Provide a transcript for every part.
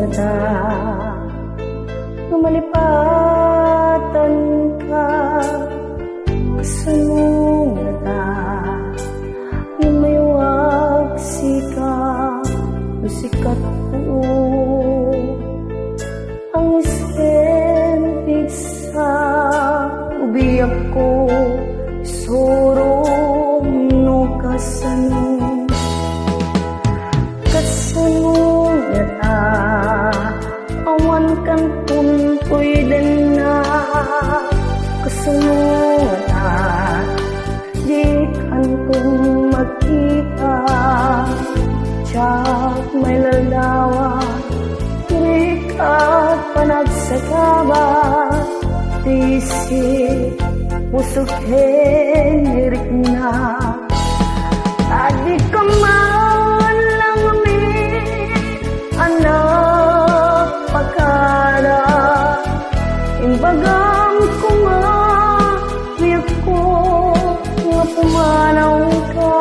ngata malipatan ka kasano ngata imayawag sikat po ang iskempig sa ubiyak ko sorong no kasano ngata awan kan tuntoy din na kasano ngata di kantong magkita tiyak may lalawa terikat panagsakaba tisi pusok henirik na tadi kaman lang anak pagkara imbagam kumabiyak ko nga pumanaw ka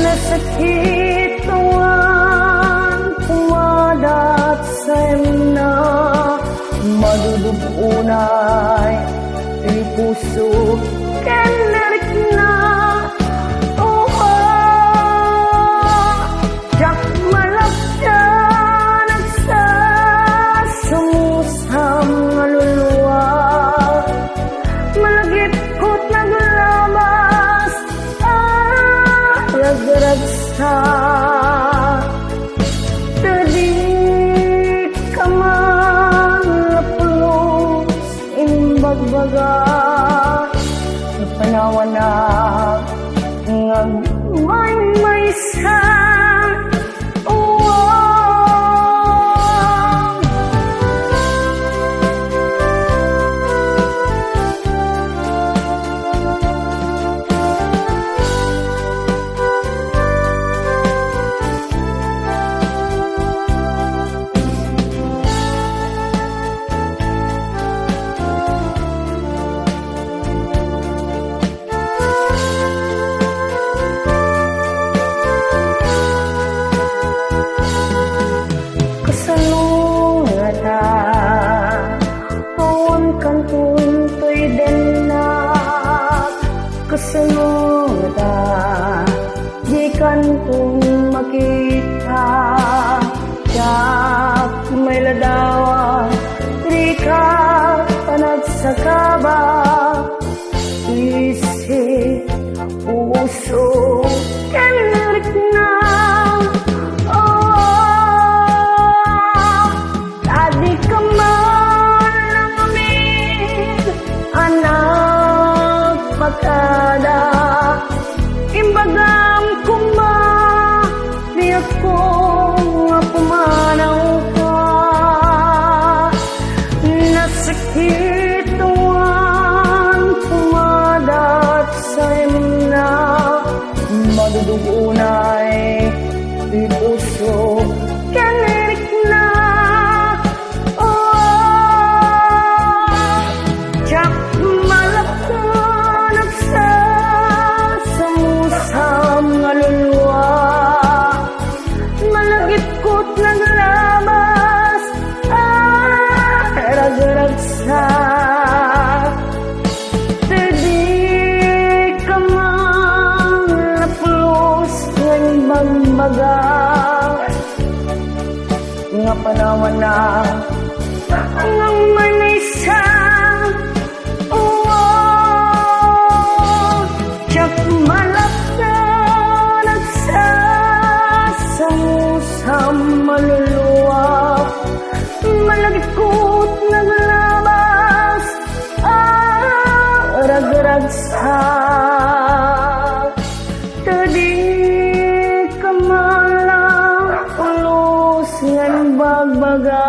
nasakit tawan pumadat sa na madudugunay di puso kanarik na ragsa tadi kaman lapulos imbagbaga napanawan na may sa kasano ngata di kantong makita tiyak may ladawa terikat panagsakaba isi puso kanarik na tadi kaman lang amig anak pagkada imbagam kumabiyak ko nga pumanaw ka nasakit tawan pumadat sa na madudugunay di puso kanirik na tiyak naglabas ragsa tadi kaman naplos ng magbaga nga panawan na ang manisa tiyak malapda nagsasamusam maluluwa malagkot naglabas ragsa tadi kamalang ulos ng bagbaga